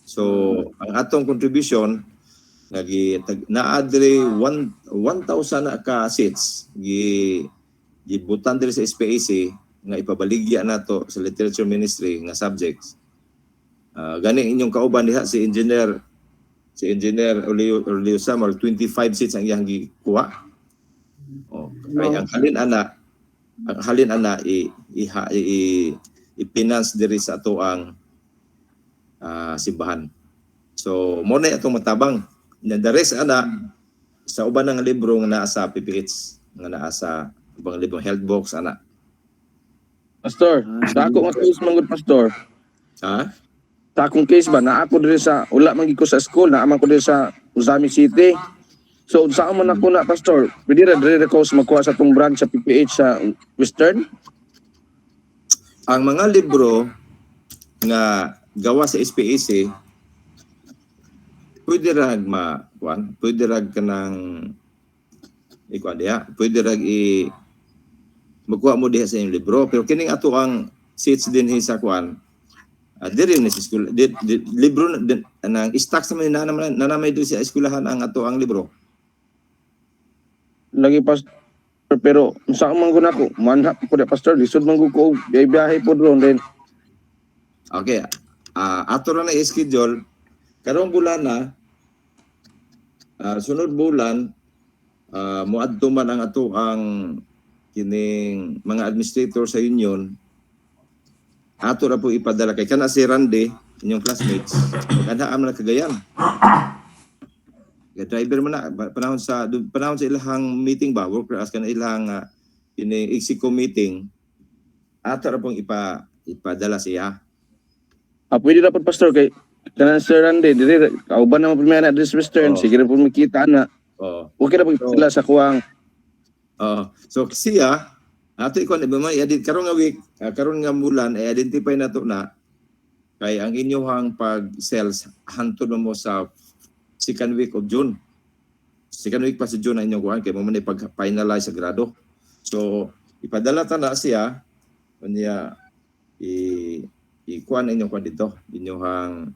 So ang atong contribution naadre 1,000 ka seats gibutan diri sa SPAC nga ipabaligya nato sa literature ministry nga subjects. Gani inyong kauban diha si engineer Oleo Samar 25 seats ang iyang gikuha. Kay ang halin ana i-finance diri sa ato ang simbahan. So mo na atong matabang. The rest ana sa uban ng libro nga naa sa PPH nga naa sa ubang libro health box ana. Pastor, sa ako nga case manggod pastor. Ha? Sa akong case ba na ako diri sa wala man gid ko sa school, naaman ko diri sa Uzami City. So sa man ako na pastor, pwede ra diri ko sa magkuha sa tong branch sa PPH sa Western. Ang mga libro nga gawa sa SPAC pwede rag kanang pwede rag magkuha mo diha sa inyong libro, pero kining ato ang seats din sa diri ni sa school libro nang stocks naman nanamay diri sa eskwelahan ang ato ang libro. Lagi pastor, pero sa man gud ako manhap ko da pastor, lisod man gud ko biyahe po ron din. Okay. Ato na i-schedule karong bulan na sunod bulan moadto man ang ato ang kining mga administrator sa union. Ato na po ipadala kay kana si Randy inyong classmates magandaan man Cagayan. Driver man na panahon sa ilahang meeting ba worker as kana ilahang kining exco meeting ato na pong ipadala siya. Pwede dapat pastor kay kanan Sir Randy diri kauban na pamilya na this Western, sige ra po makita na. Okay na po sila sa kuwang. So siya ato ikon i-edit karon nga week, karon nga bulan i-identify nato na kay ang inyong pag-sales hantod mo sa second week of June. Second week pa sa June ang inyong kuhan kay mo man pag-finalize sa grado. So ipadala ta na siya unya ikuan inyong kuan dito inyong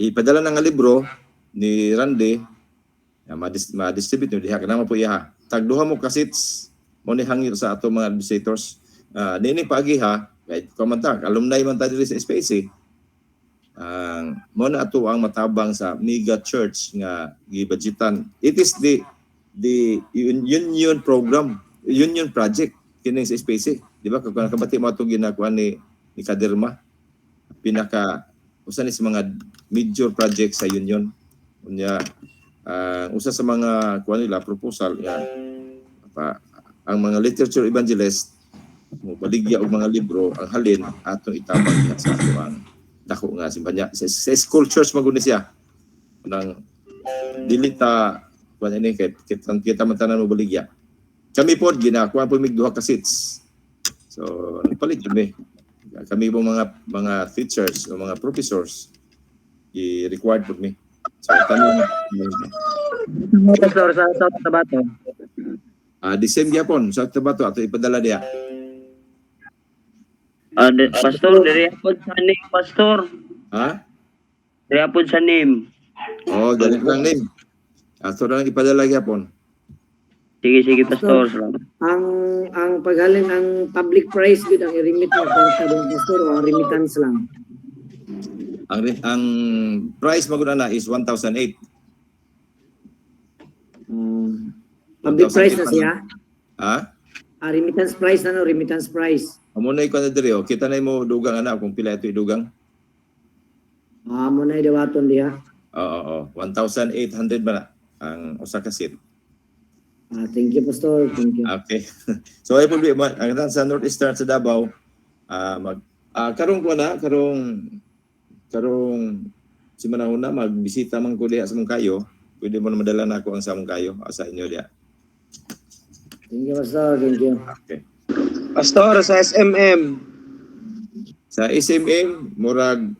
ipadala na nga libro ni Randy ma-distribute nyo diha kanang po iya tagduha mo kasits mo ni hangyo sa ato mga administrators nini paagi ha kay komanta alumni man ta diri sa SPAC mo na ato ang matabang sa mega church nga gibudgetan. It is the union program, union project kining sa SPAC, di ba? Kung kabati mo atong ginagawa ni Kaderma, pinaka usa ni sa mga major project sa union. Unya usa sa mga kuan nila proposal nga ang mga literature evangelist mo baligya og mga libro ang halin atong itabang diha sa ato ang dako nga simbahan sa school church maguni siya nang dilita kuan ini kita man tanan mo baligya. Kami pod ginakuha po mig duha ka seats. So palit kami po mga teachers o mga professors i-required po me. So tanong pastor sa South Tabato. The same gyapon sa Tabato ato ipadala diha. Pastor, diri pod sa name pastor. Ha? Diri pod sa name. Dali lang name. Ato na ipadala gyapon. Sige pastor. Ang paghalin ang public price gud ang i-remit na kwarta ng pastor o remittance lang. Ang price maguna na is 1,008. Public price na siya? Ha? Remittance price na no, remittance price. Amo na ikaw na diri kita na mo dugang ana kung pila ito idugang. Mo na idawaton diha. 1,800 ba na ang usa ka seat. Thank you pastor, thank you. Okay. So ay pulbi ang sa Northeastern sa Davao karong ko na karong si manahuna magbisita man ko diha sa Mungkayo. Pwede mo na madala na ako ang sa Mungkayo sa inyo diha. Thank you pastor, thank you. Okay. Pastor sa SMM. Sa SMM murag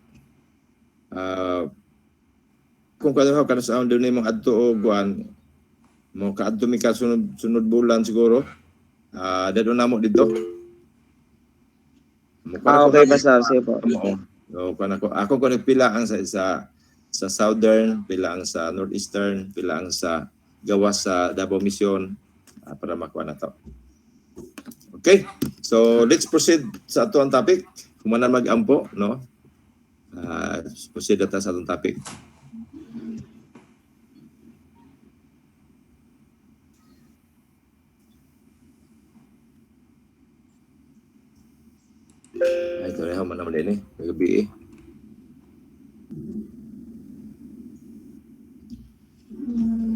kung kano ka sa doon mo adto og kuan mo kaadto mi ka sunod bulan siguro. Dadto na mo dito. Okay pastor, sige po. So ako kung pila ang sa southern, pila ang sa northeastern, pila ang sa gawas sa Davao Mission para makuha na to. Okay. So let's proceed sa atong topic. Kung man mag-ampo, no? Proceed na ta sa atong topic. Ay, ito rin, man naman din eh. Gabi eh.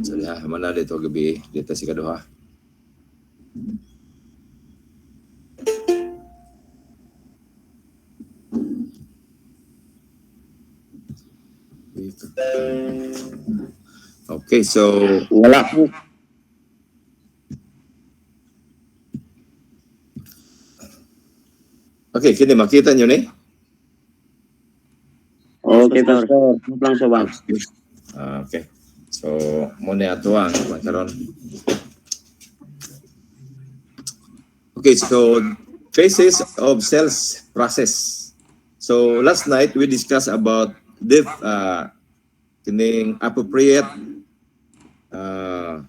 So, man na dito gabi eh. Dito si Kaduha. Okay, so Wala po. okay, kini makita nyo ni? Okay, pastor. Lang sa bang. Okay. So, muna ato ang magkaroon. Okay, so phases of sales process. So last night we discussed about the kining appropriate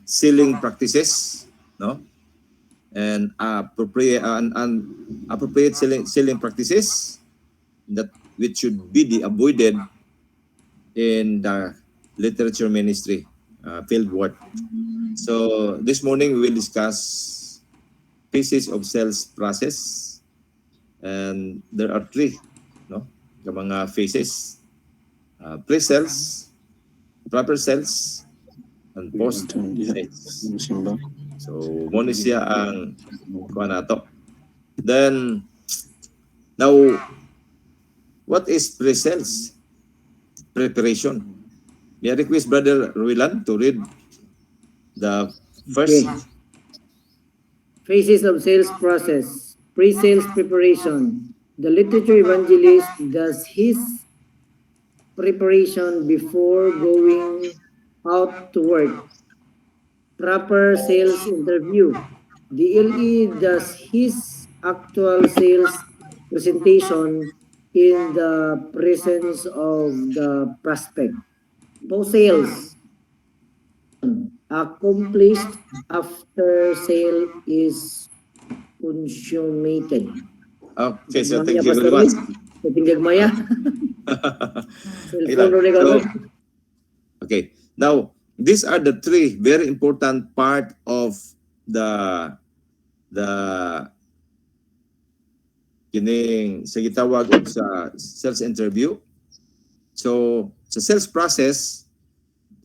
selling practices, no? And appropriate selling practices that which should be avoided in the literature ministry field work. So this morning we will discuss phases of sales process, and there are three, no? Yung mga phases: pre-sales, proper sales, and post-sales. So muna siya ang kuha nato. Then now, what is pre-sales? Preparation. May I request Brother Ruilan to read the first. Okay. Phases of sales process. Pre-sales preparation. The literature evangelist does his preparation before going out to work. Proper sales interview. The LE does his actual sales presentation in the presence of the prospect. Post-sales. Accomplished after sale is consummated. Okay, so thank you very much. Tinggal maya. Cellphone ro ni So, okay, now these are the three very important part of the kining sa gitawag og sa sales interview. So sa sales process,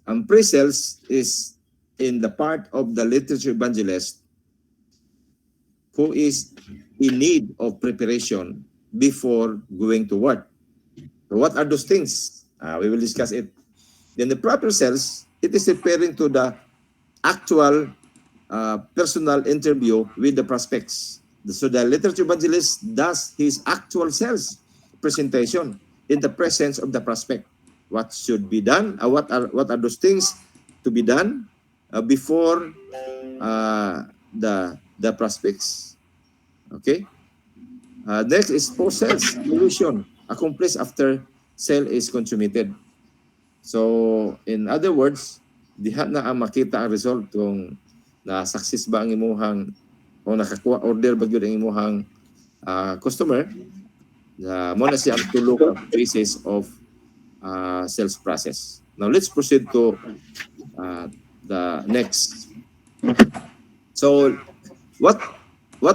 ang pre-sales is in the part of the literature evangelist who is in need of preparation before going to work. So what are those things? We will discuss it. Then the proper sales, it is referring to the actual personal interview with the prospects. So the literature evangelist does his actual sales presentation in the presence of the prospect. What should be done? What are those things to be done before the prospects? Okay. Next is post-sales solution, accomplished after sale is consummated. So in other words, diha na ang makita ang result kung na-success ba ang imuhang o nakakuha order ba gyud ang imuhang customer. Mo na siya ang tulo ka phases of sales process. Now let's proceed to the next. So what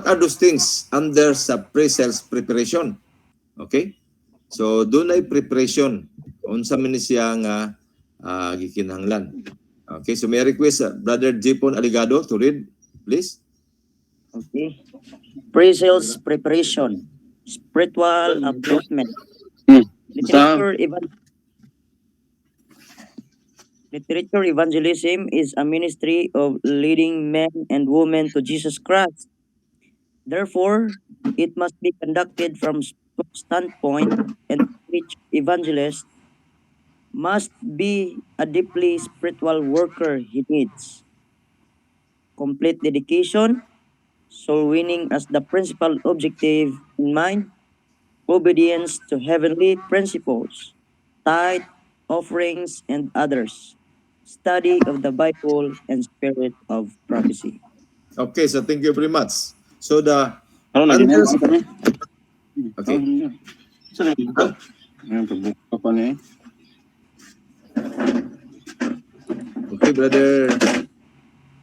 are those things under sa pre-sales preparation? Okay? So dunay preparation unsa man ni siya nga gikinahanglan. Okay, so may I request Brother Jipon Aligado to read, please. Okay. Pre-sales preparation, spiritual upliftment. Literature evangelism is a ministry of leading men and women to Jesus Christ. Therefore, it must be conducted from standpoint, and each evangelist must be a deeply spiritual worker he needs. Complete dedication, soul winning as the principal objective in mind, obedience to heavenly principles, tithe, offerings, and others, study of the Bible, and spirit of prophecy. Okay, so thank you very much. So the Ano lagi na? Others- Ano kami? Okay. Saan ang ito? Ayan, pagbuka pa niya. Okay, brother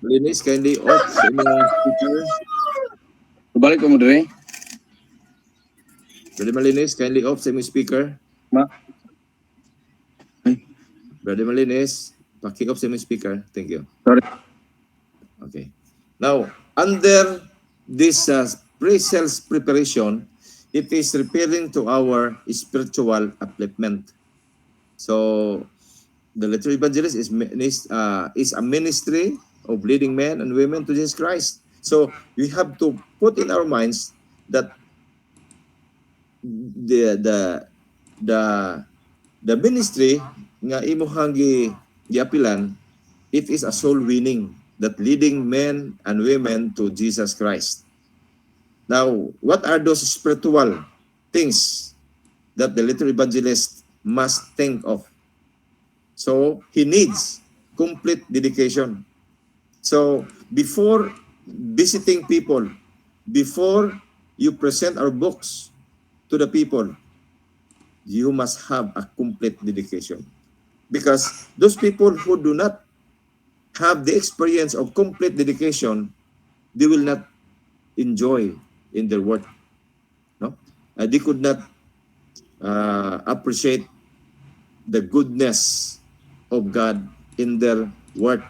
Malinis, kindly off sa inyong speaker. Balik ko mo dire. Brother Malinis, kindly off sa inyong speaker. Ma. Brother Malinis, paki-off sa inyong speaker. Thank you. Sorry. Okay. Now, under this pre-sales preparation, it is referring to our spiritual upliftment. So, the Literary Evangelist is a ministry of leading men and women to Jesus Christ. So, we have to put in our minds that the ministry nga imuhang giapilan, it is a soul winning, that leading men and women to Jesus Christ. Now, what are those spiritual things that the Literary Evangelist must think of? So, he needs complete dedication. So, before visiting people, before you present our books to the people, you must have a complete dedication. Because those people who do not have the experience of complete dedication, they will not enjoy in their work. No? They could not appreciate the goodness of God in their work.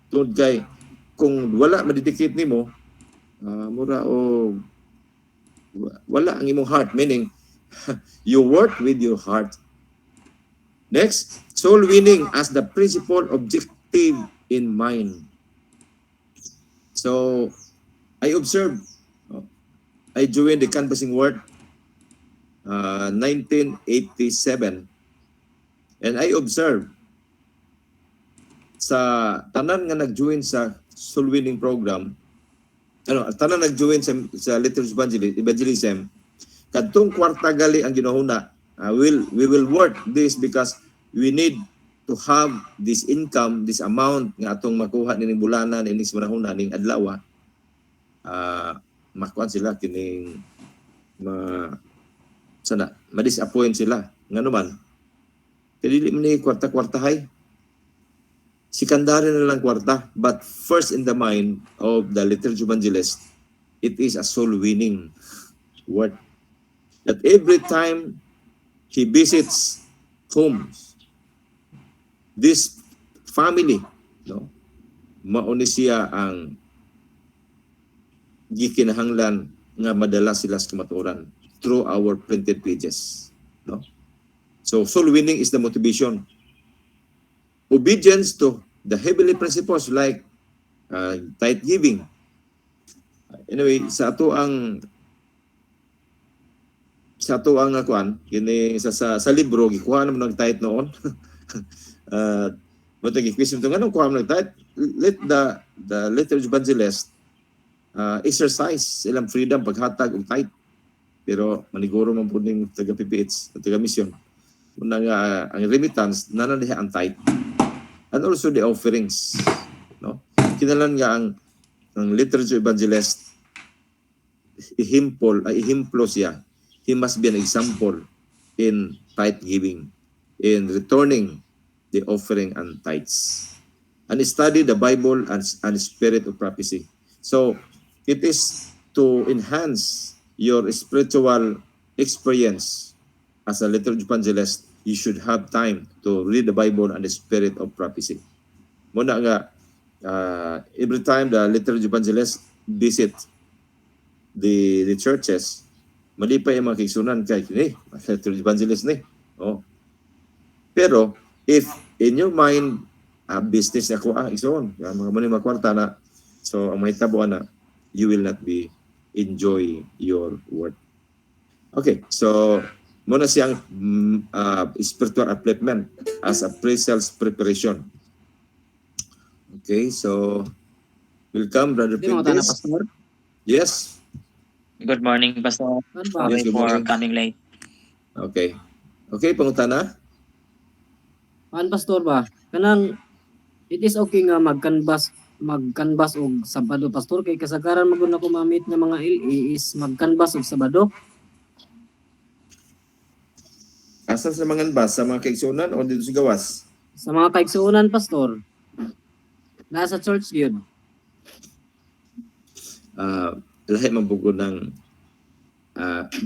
Tungod kay, kung wala madedicate nimo, mura o wala ang imong heart, meaning you work with your heart. Next, soul winning as the principal objective in mind. So, I observed, I joined the Canvassing Work 1987, and I observed sa tanan nga nag-join sa soul winning program, tanan nag-join sa Literary Evangelism, kadtong kwarta gali ang ginahuna, we will work this because we need to have this income, this amount nga atong makuha nining bulanan, ining manahuna, ning adlaw, makuha sila kining ma-disappoint sila. Nga naman, kaya dili man ni kwarta-kwartahay. Sikandari na lang kwarta. But first in the mind of the Liturgy Evangelist, it is a soul-winning word. That every time he visits homes, this family, mauni siya ang gikinahanglan nga madala sila sa kamatuoran through our printed pages. So soul-winning is the motivation. Obedience to the heavenly principles like tithe giving. Anyway, sa ato ang kuan kini sa libro gikuha naman ng tithe noon. But gi-question to nganong kuha ng tithe? Let the Liturgy Evangelist exercise ilang freedom paghatag og tithe. Pero maniguro man pud ning taga PPH at taga mission. Una nga ang remittance nanadiha ang tithe. And also the offerings, Kinalan nga ang Liturgy Evangelist ihimplo siya. He must be an example in tithe giving, in returning the offering and tithes, and study the Bible and spirit of prophecy. So it is to enhance your spiritual experience as a Liturgy Evangelist. You should have time to read the Bible and the spirit of prophecy. Muna nga, every time the Liturgy Evangelist visit the churches, malipay ang mga kiksunan kay Liturgy Evangelist ni. Pero, if in your mind, business na ko, ison, mga mani makwarta na, so ang mahitabo na, you will not be enjoy your work. Okay, so muna siyang spiritual upliftment as a pre-sales preparation. Okay, so welcome, Brother Pintes. Yes. Good morning, Pastor. Yes, Sorry good for morning. coming late. Okay. Okay, pangutana? Pastor ba? Kanang it is okay nga magkanbas og Sabado pastor kay kasagaran magud na ko mamit nga mga LE is magkanbas og Sabado. Asa sa mga bus? Sa mga kaigsunan o dito sa gawas? Sa mga kaigsuonan pastor. Nasa church gyud. Lahi mabugod ng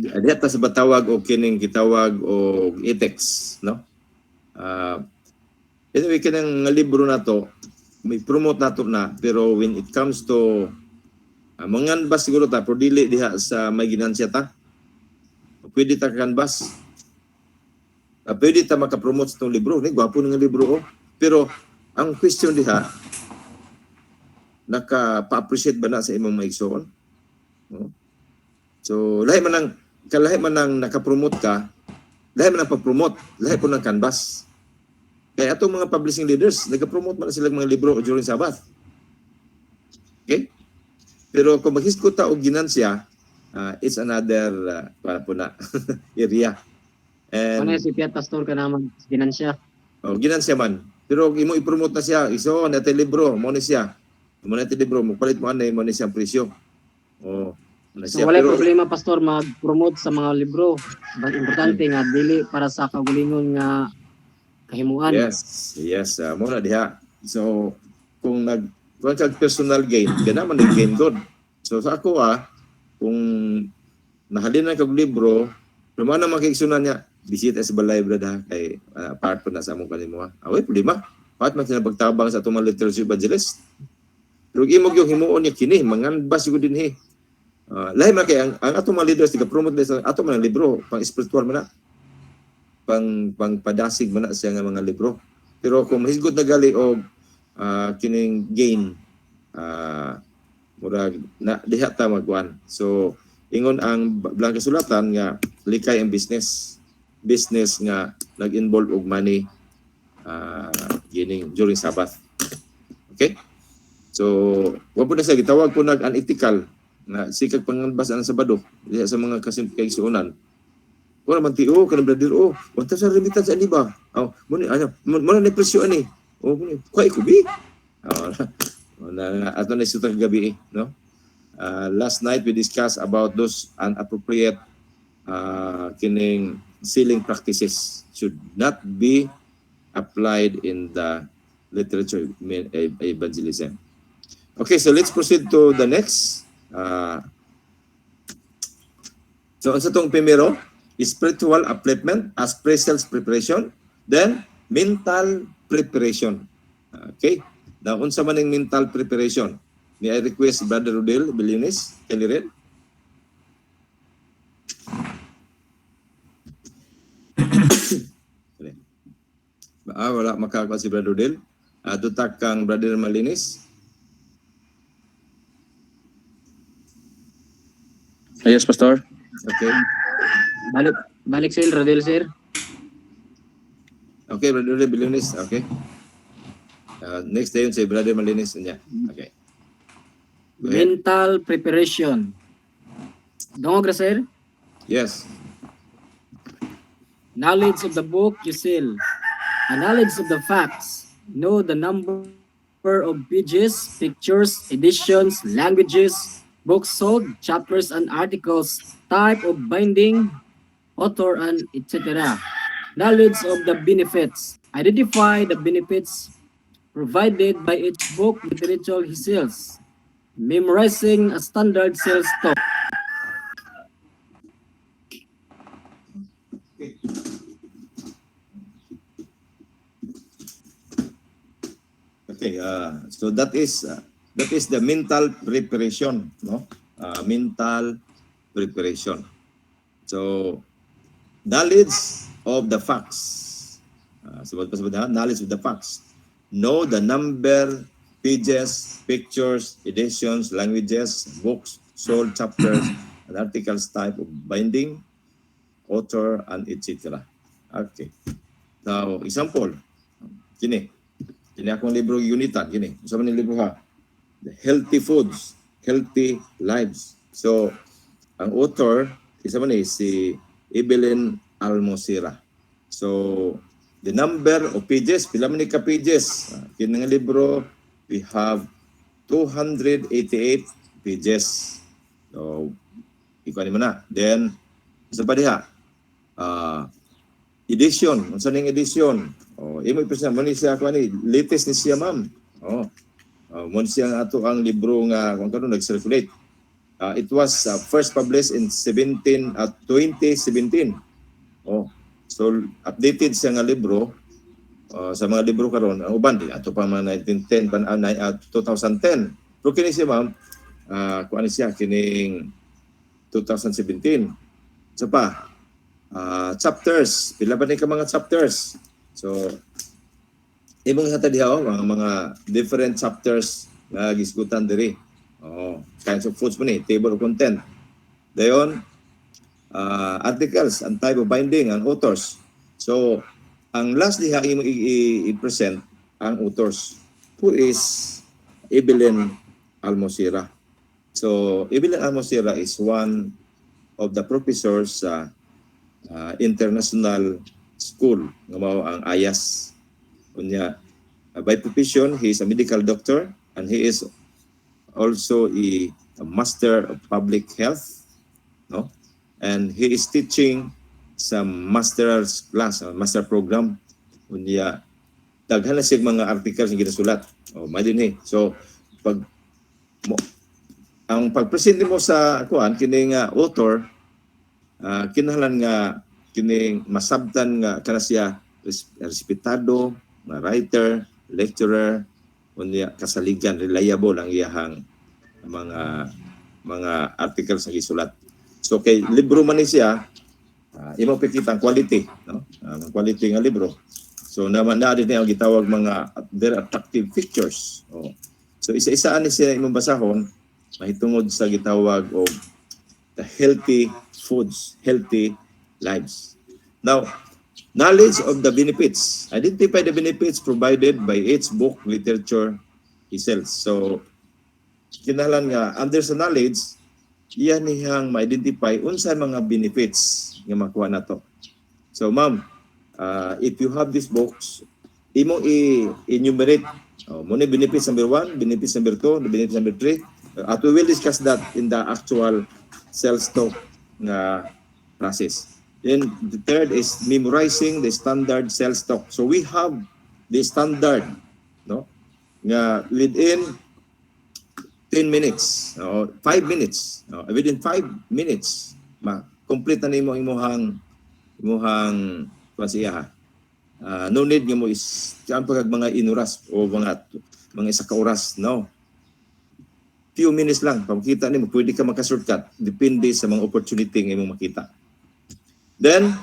diha ta sa batawag o kining gitawag o ethics, no? Anyway, kanang libro na to, may promote na to na, pero when it comes to manganbas siguro ta, pero dili diha sa may ginansya ta. Pwede ta kanbas. Pwede ta makapromote sa itong libro. Gwapo nga libro, oh. Pero ang question diha, naka-appreciate ba na sa imong maigsoon? No? So, lahi man nang naka-promote ka, lahi man ang pag-promote, lahi po ng canvas. Kaya atong mga publishing leaders, nag-promote man na silang mga libro during Sabbath. Okay? Pero kung maghiskot ta og ginansya, it's another area. Ano And si Piat pastor ka naman ginansya. ginansya man. Pero kung imo i-promote na siya, iso natin libro, mo na siya. Mo natin libro, magpalit mo anay, mo na siyang presyo. Na So siya. wala Pero, problema pastor mag-promote sa mga libro. But importante nga dili para sa kaugalingon nga kahimuan. yes, muna diha. So, kung personal gain, ganaman nag-gain good. So, sa ako kung nahalin na kag libro, naman na makikisunan niya, bisita sa balay brad kay part po na sa among kanimo away problema. Part man sila pagtabang sa atong mga literature evangelist. Pero imog yung himuon niya kini, manganbas siguro din lahi man kay ang atong mga leaders tiga-promote sa atong mga libro, pang spiritual man na. Pang padasig man na siya nga mga libro. Pero kung mahisgot na gali og kining gain, murag na diha ta magwan. So ingon ang blanca sulatan nga likay ang business nga nag-involve og money during Sabbath. Okay? So, wag po na sa gitawag po unethical na sikag panganbas ang Sabado diha sa mga kaigsuonan. Wala man tiyo, kanang brother, wanta sa remittance ani ba? Muna na presyo ani. Kuha ikubi. Ato na ito gabi, no? Last night we discussed about those inappropriate kining selling practices should not be applied in the literature evangelism. Okay, so let's proceed to the next. So, sa itong primero, spiritual upliftment as pre-sales preparation, then mental preparation. Okay? Now, unsa man ang mental preparation? May I request Brother Rodel Biliones, can you read? Wala makakawa si Brother Rodel. Tutak kang Brother Malinis. Yes, pastor. Okay. Balik sir, Rodel sir. Okay, Brother Rodel Biliones. Okay. Next day yun si Brother Malinis. Okay. Go ahead. Mental preparation. Dongog ra sir. Yes. Knowledge of the book you sell. A knowledge of the facts. Know the number of pages, pictures, editions, languages, books sold, chapters and articles, type of binding, author and etc. Knowledge of the benefits. Identify the benefits provided by each book literature he sells. Memorizing a standard sales talk. Okay, so that is the mental preparation, no? Mental preparation. So, knowledge of the facts. Knowledge of the facts. Know the number, pages, pictures, editions, languages, books, sold, chapters, and articles, type of binding, author, and etc. Okay. Now, example. Kini akong libro unitan, Sa man libro The Healthy Foods, Healthy Lives. So, ang author, isa man si Evelyn Almosira. So the number of pages, pila man ni ka pages? Kini nga libro, we have 288 pages. So ikuha mo na. Then sa pa diha, edition, unsa ning edition? Imo ipresent mo ni siya ko ni latest ni siya, ma'am. Mo siya nga ato ang libro nga kung karon nag-circulate. It was first published in 2017. So updated siya nga libro sa mga libro karon. Ang uban di ato pa mga 2010. Pero kini siya, ma'am, kuan siya kining 2017. Sa pa chapters, pila ba ni ka mga chapters? So imong hatag diha mga different chapters na gisgutan diri. Kinds of foods mo ni, table of content. Dayon, articles and type of binding and authors. So ang last diha imo i-present ang authors, who is Evelyn Almosira. So Evelyn Almosira is one of the professors sa international school nga mao ang IAS. Unya, by profession, he is a medical doctor and he is also a master of public health, no? And he is teaching some master's class, master program. Unya, daghan na sig mga articles nga ginasulat. May din So ang pag-present mo sa kuan kini nga author, kinahanglan nga kining masabtan nga kana siya respetado nga writer, lecturer, unya kasaligan, reliable ang iyahang mga articles nga gisulat. So kay libro man ni siya, imo pikita ang quality, no? Ang quality nga libro. So naman na din ang gitawag mga very attractive pictures. So isa-isa ani siya imong basahon mahitungod sa gitawag og the healthy foods, healthy lives. Now, knowledge of the benefits. Identify the benefits provided by each book, literature he sells. So, kinahanglan nga, under sa knowledge, iyan niyang ma-identify unsa mga benefits nga makuha nato. So, ma'am, if you have these books, imo i-enumerate. Muna benefits number 1, benefits number 2, benefits number 3. At we will discuss that in the actual sales talk nga process. Then the third is memorizing the standard sales talk. So we have the standard, no? Nga within 10 minutes, 5 minutes, within 5 minutes, complete na nimo imong pasiya. No need nga mo is pag mga inuras o mga isa ka oras, no? Few minutes lang, pagkita nimo pwede ka maka-shortcut depende sa mga opportunity nga imong makita. Then,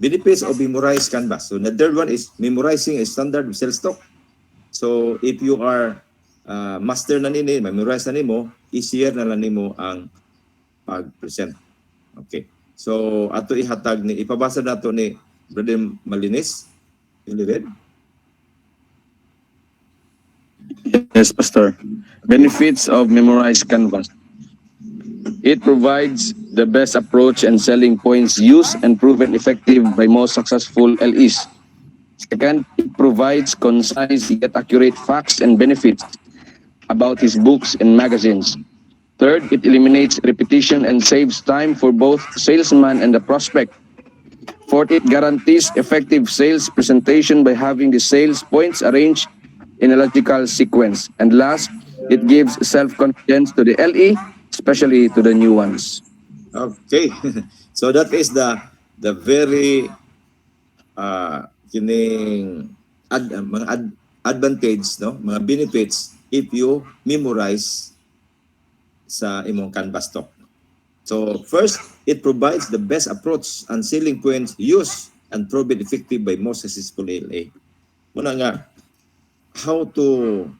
benefits of memorized canvas. So the third one is memorizing a standard sales talk. So if you are master na nini, memorize na nimo, easier na lang nimo ang pag-present. Okay. So ato ihatag ni ipabasa nato ni Brother Malinis. Can you read? Yes, Pastor. Benefits of memorized canvas. It provides the best approach and selling points used and proven effective by most successful LEs. Second, it provides concise yet accurate facts and benefits about his books and magazines. Third, it eliminates repetition and saves time for both salesman and the prospect. Fourth, it guarantees effective sales presentation by having the sales points arranged in a logical sequence. And last, it gives self-confidence to the LE, especially to the new ones. Okay. So that is the very kining mga advantage, no? Mga benefits if you memorize sa imong canvas talk. So first, it provides the best approach and selling points used and proven effective by most successful LA. Muna nga, how to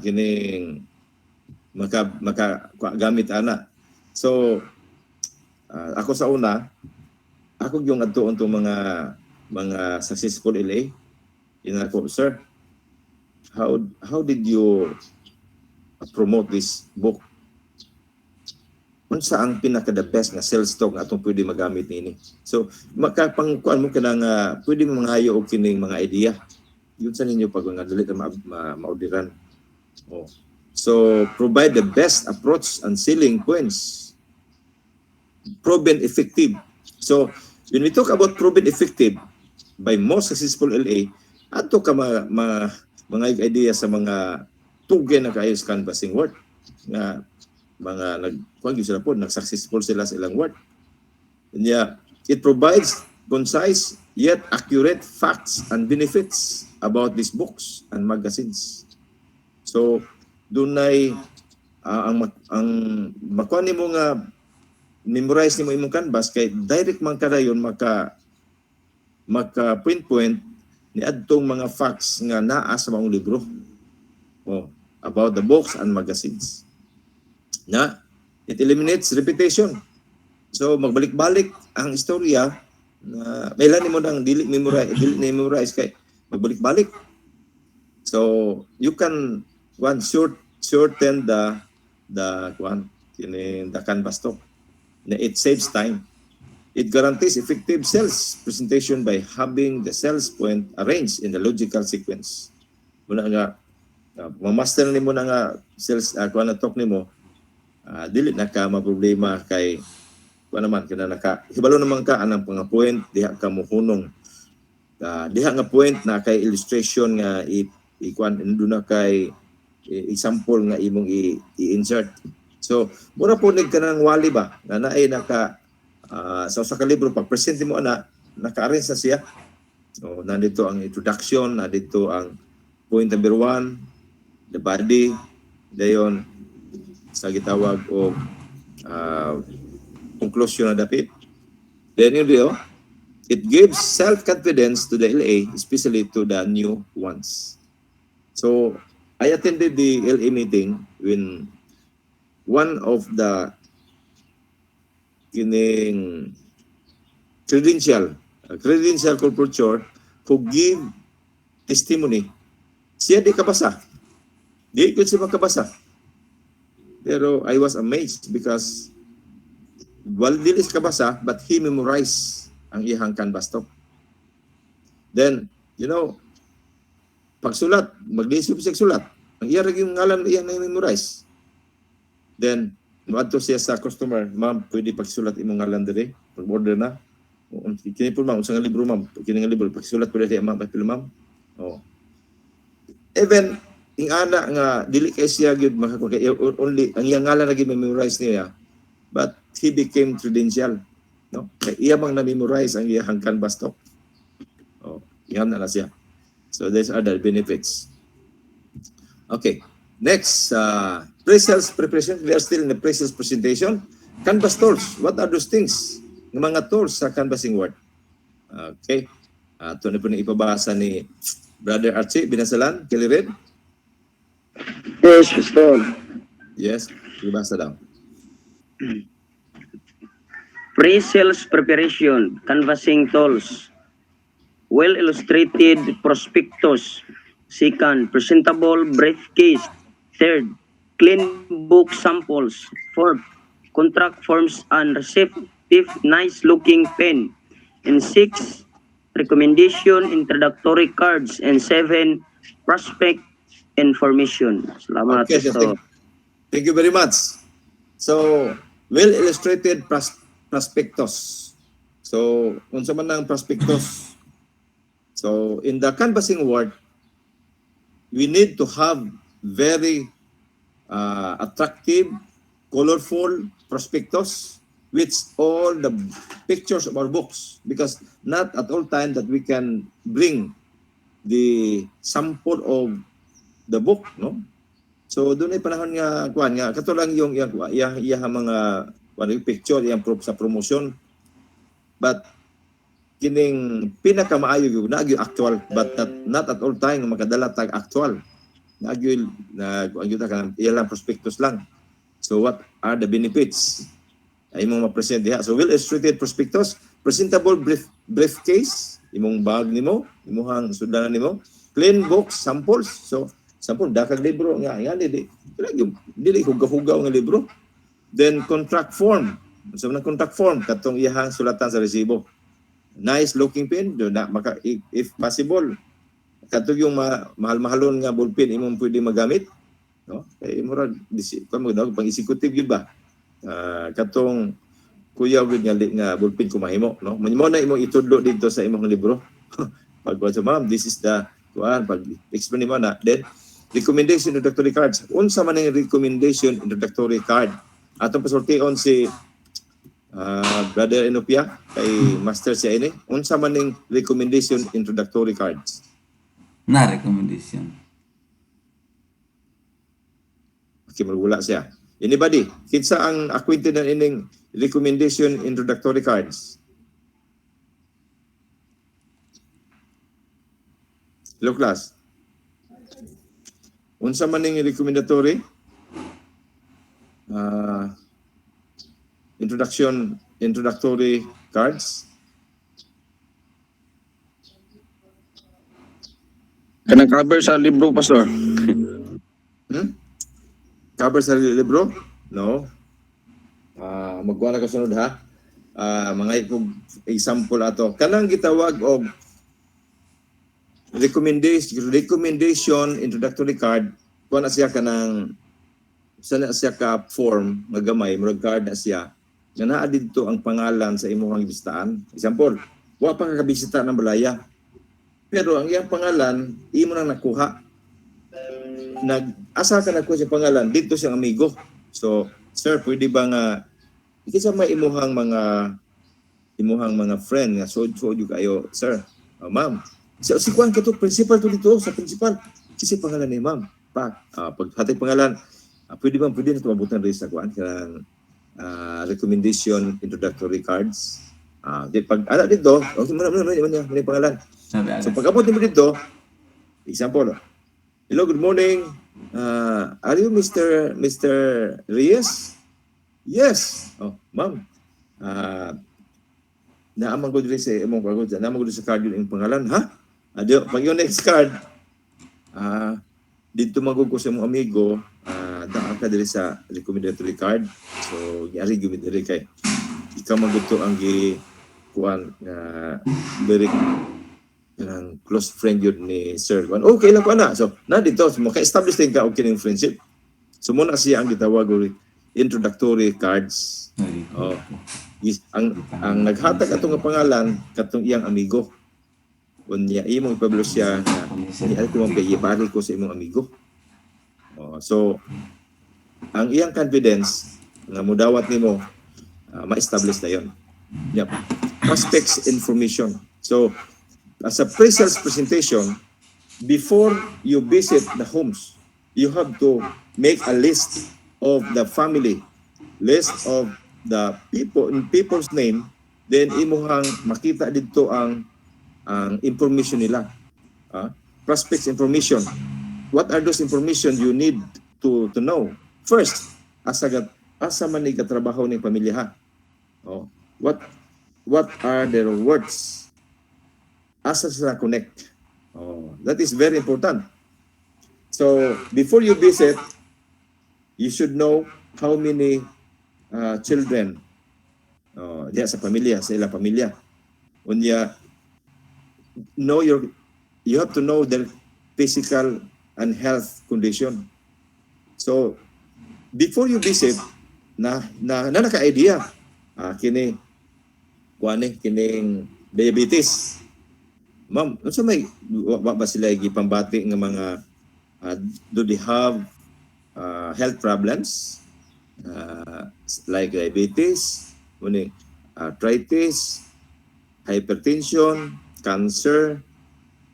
kining gamit ana. So ako sa una, ako yung adtuon tong mga successful LA. Inako, sir, how did you promote this book? unsa ang pinaka the best nga sales stock nga atong pwede magamit nini. So makapangkuan mo kanang pwede mo mangayo og kining mga idea. Yun sa ninyo pag nga dili ka maorderan. Oh. So provide the best approach and selling points. Proven effective. So when we talk about proven effective by most successful LA, ato ka mga idea sa mga tugen na kaayos canvassing work nga mga nagkuan gyud sila po nag-successful sila sa ilang work. And yeah, it provides concise yet accurate facts and benefits about these books and magazines. So dunay ang makuha nimo nga memorize nimo imong canvas kay direct man kadayon maka point ni adtong mga facts nga naa sa mga libro about the books and magazines. Na it eliminates repetition. So magbalik-balik ang istorya na may ilan nimo nang dili memorize kay magbalik-balik. So you can shorten the canvas talk. It saves time. It guarantees effective sales presentation by having the sales point arranged in the logical sequence. Muna nga mamaster nimo na nga sales talk nimo, dili na ka maproblema kay naman kana hibalo naman ka anang mga point diha ka mo hunong. Diha nga point na kay illustration nga ikuan na kay example nga imong i-insert. So mura po nig kanang wali ba na naay naka sa usa ka libro pag present mo naka-arrange na siya. So nandito ang introduction, nandito ang point number 1, the body, dayon sa gitawag og conclusion na dapit. Then yun it gives self-confidence to the LA, especially to the new ones. So I attended the LA meeting when one of the credential corporator who give testimony. Siya di kabasa. Di ko siya makabasa. Pero I was amazed because dilis kabasa but he memorized ang iyang canvas talk. Then, pagsulat, maglisod siya sulat. Ang iya yung ngalan iya na memorize. Then, maadto siya sa customer, ma'am, pwede pagsulat imong ngalan diri, pag-order na. Kini po ma'am, usang libro ma'am, kini nga libro, pagsulat pwede siya ma'am, pagpilo ma'am. Even, ing ana nga, dili kay siya gyud only, ang iyang ngalan lagi memorize niya, but he became credential. No? Kaya iya mang na-memorize ang iyang canvas talk. Iyan na siya. So, these are the benefits. Okay. Next, pre-sales preparation. We are still in the pre-sales presentation. Canvas tools. What are those things? Ng mga tools sa canvassing work. Okay. Ito na po na ipabasa ni Brother Archie Binasalan. Kilirid? Yes, Pastor. Yes. Ibasa daw. Pre-sales preparation, canvassing tools, well-illustrated prospectus. Second, presentable briefcase. Third, clean book samples. Fourth, contract forms and receptive, nice-looking pen. And 6, recommendation, introductory cards. And 7, prospect information. Salamat. Okay, Pastor. thank you very much. So, well-illustrated prospectus. So, unsa man ang prospectus? So, in the canvassing work, we need to have very attractive, colorful prospectus with all the pictures of our books, because not at all time that we can bring the sample of the book, no? So doon ay panahon nga kuan nga katulang yung mga picture yang sa promotion, but kining pinakamaayo gyud nagyo actual, but not at all time makadala tag actual. Nagyo na ang yuta kan ilang prospectus lang. So what are the benefits ay imong ma-present diha? So well-illustrated prospectus, presentable briefcase, imong bag nimo, imong sudanan nimo, clean book samples. So sample dakag libro nga dili hugaw-hugaw nga libro. Then contract form. So na contract form katong iyahang sulatan sa resibo. Nice looking pen do na maka if possible katong yung mahal-mahalon nga ballpen imong pwede magamit, no? Kay murag kamo daw pang executive gyud ba? Katong kuya gyud nga ballpen kumahimo, no? Mo na imong itudlo dito sa imong libro. Pag sa ma'am, this is the pag explain mo na, then recommendation introductory cards. Unsa man ang recommendation introductory card? Atong pasultion si Brother Enopia kay Master siya ini. Unsa man ang recommendation introductory cards? Na recommendation. Okay, magwala siya. Anybody? Kinsa ang acquainted na ining recommendation introductory cards? Hello class. Unsa man ning recommendatory introductory cards? Kanang cover sa libro, Pastor. Cover sa libro? No. Magkuha na kasunod ha. Mga example ato. Kanang gitawag og recommendation introductory card, kuha na siya kanang sana siya ka form nga gamay, murag card na siya. Nga naa didto ang pangalan sa imong bistaan. Example, wa pa ka kabisita ng balaya. Pero ang iyang pangalan, imo nang nakuha. Asa ka nakuha siya pangalan, dito siyang amigo. So, sir, pwede ba nga ikisa may imuhang mga friend nga so kayo, sir. Ma'am, si Juan kato principal to dito sa principal. Kasi pangalan ni ma'am. Pag hatay pangalan, pwede na tumabutan rin sa Juan kanang recommendation introductory cards. Pag ala dito, may pangalan. So pag abot mo dito, example, hello, good morning. Are you Mr. Reyes? Yes. Oh, ma'am. Naamang ko din sa imong pagod. Naamang ko din sa card yung pangalan, ha? Adio, pag yung next card, dito magod ko sa imong amigo, daan ka diri sa recommendatory card. So, yari gumit diri kay ikaw magud to ang kuan very close friend yun ni Sir Juan. Okay lang ko na. So, na dito, maka-establish din ka og kining friendship. So, muna siya ang gitawag introductory cards. Oh. Ang naghatag atong nga pangalan katong iyang amigo. Unya imong ipablo siya na ni ko mong kay ko sa imong amigo. Oh, so ang iyang confidence nga mudawat nimo ma-establish na yon. Yep. Prospects information. So as a pre-sales presentation, before you visit the homes, you have to make a list of the family, list of the people's name, then imuhang makita dito ang information nila. Prospects information. What are those information you need to know? First, asa man ni katrabaho ning pamilya ha? Oh, what are their words? Asa sila connect? Oh, that is very important. So, before you visit, you should know how many children diya sa pamilya, sa ilang pamilya. Unya, you have to know their physical and health condition. So, before you visit, naka-idea, kining diabetes. Ma'am, ano may ba sila gipambati ng mga do they have health problems like diabetes, arthritis, hypertension, cancer?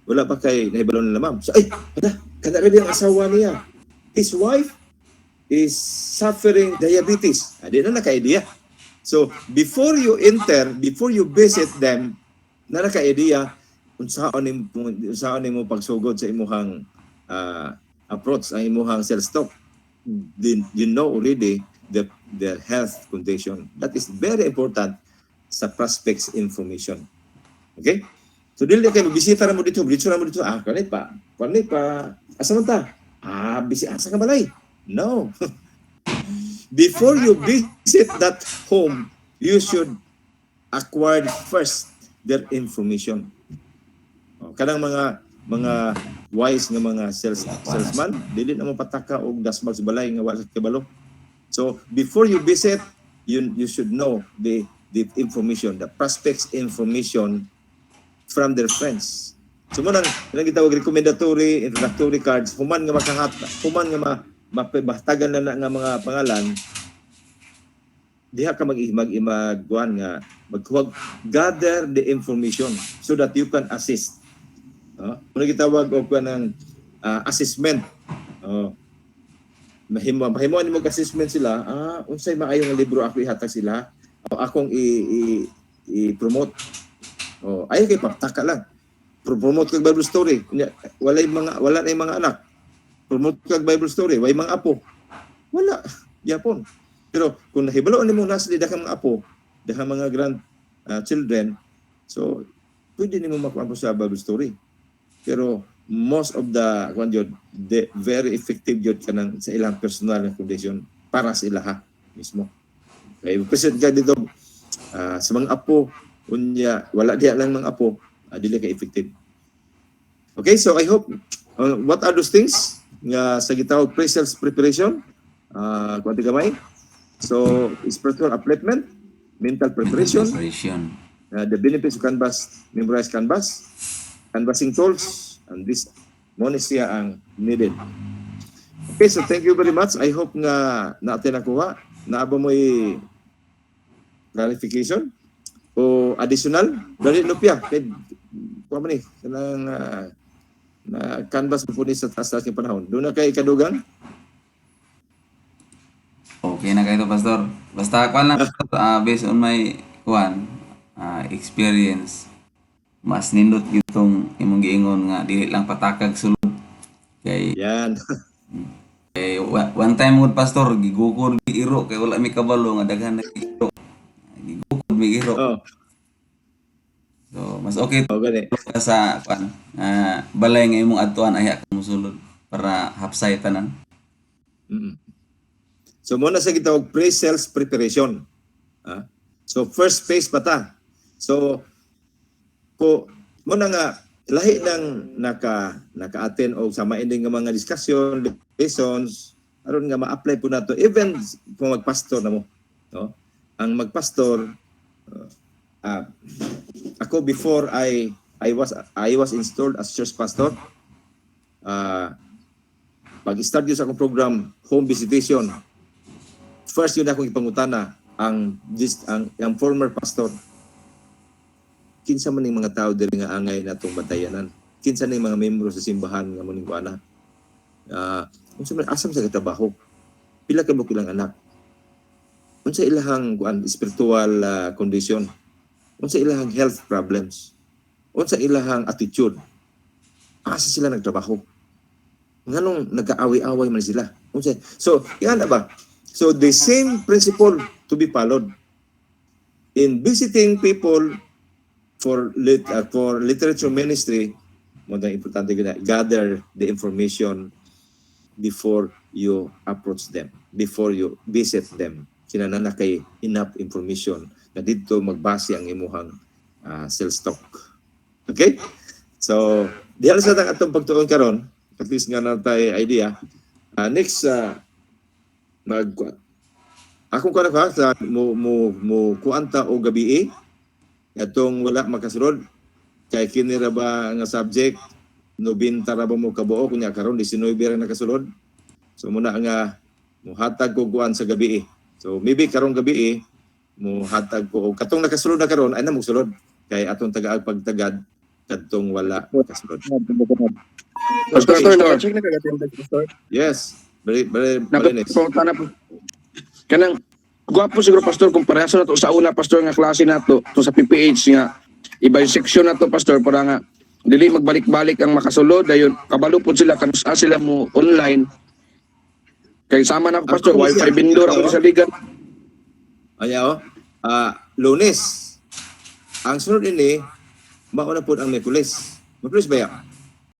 Wala ba kay nahibalon nila, ma'am? So, kada rin ang asawa niya. His wife is suffering diabetes. Di na naka-idea. So, before you enter, before you visit them, na naka-idea, unsaon nimo pagsugod sa imuhang approach, ang imuhang sales talk. You know already their health condition. That is very important sa prospects information. Okay? So, dili kayo bisita na mo dito, kanit pa, asa man ta? Asa ka balay? No. before you visit that home, you should acquire first their information. Kanang mga wise nga mga salesman, dili na mo pataka og dasmag sa balay nga wala kabalo. So before you visit, you should know the information, the prospects information from their friends. So mo nang gitawag recommendatory, introductory cards, human nga human nga mapahtagan na nga mga pangalan, diha ka magkuhan nga gather the information so that you can assist. Muna gitawag og ng assessment. Mahimuan mo assessment sila, unsay maayo nga libro ako ihatag sila o akong i-promote. Ayaw kay pataka lang. Promote kag Bible story. Wala na yung mga anak. Promote kag Bible story, way mga apo. Wala. Yapon. Pero kung nahibalo nimo nasli dakang mga apo, dakang mga children, so pwede nimo makuha sa Bible story. Pero most of the very effective yun kanang sa ilang personal na condition para sa ilaha mismo. Kaya present ka dito sa mga apo, unya wala diya lang mga apo, dili ka effective. Okay, so I hope what are those things nga sa gitawag pre-sales preparation? Kunti gamay. So spiritual upliftment, mental preparation, the benefits of Canvas, memorize Canvas, canvassing tools, and this muna siya ang needed. Okay, so thank you very much. I hope nga natin nakuha. Naaba mo clarification o additional. Dali lupya. Kuha man kanang na canvas po ni sa taas-taas ng panahon. Doon na kay kadugang? Okay na kayo, Pastor. Basta kuan lang, based on my experience, mas nindot gitong imong giingon nga dili lang patakag sulod. Kay Yan. one time gud, Pastor, gigukod mi iro kay wala mi kabalo nga daghan na iro. Gigukod mi iro. So mas okay Gani. ka sa balay nga imong adtuan aya ka mosulod para hapsay tanan. So muna sa gitawag pre-sales preparation. So first phase pa ta. So muna nga lahi nang naka-attend o sa mainding nga mga discussion, lessons, aron nga ma-apply po nato even kung magpastor na mo, no? Ang magpastor ako before I was installed as church pastor. Pag-start yun sa akong program, home visitation. First yun akong ipangutana ang former pastor. Kinsa man ning mga tao diri nga angay natong batayanan. Kinsa ning mga membro sa simbahan nga muning kuana. Unsa man asam sa trabaho? Pila ka mo kilang anak? Unsa ilahang spiritual condition? Unsa ilahang health problems? Unsa ilahang attitude? Asa sila nagtrabaho? Nganong nag-aaway-away man sila? Unsa? So, yan ba? So the same principle to be followed in visiting people for literature ministry. Mo na importante gina gather the information before you approach them, before you visit them. Kinahanglan kay enough information na dito magbase ang imuhang sales talk. Okay? So diha sa atong pagtuon karon, at least nga na tayo idea. Next akong kana ka sa mo kuanta o gabi atong wala makasulod kay kini ra ba nga subject 90 ra ba mo kabuo kunya karon 19 ra nakasulod. So muna nga muhatag ko kuan sa gabi. So maybe karong gabi mo hatag ko katong nakasulod na karon ay na mo sulod kay atong tagaag pagtagad kadtong wala makasulod. Pastor, Yes. Very nice. Kanang gwapo siguro, Pastor, kung parehas na to sa una, Pastor, nga klase na to sa PPH nga iba yung section na to, Pastor, para nga dili magbalik-balik ang makasulod dayon kabalo po sila kanus sila mo online kay sama na, Pastor, wifi vendor ako sa ligan. Ayaw, Lunes. Ang sunod ini mauna po ang Miyerkules. Miyerkules ba ya?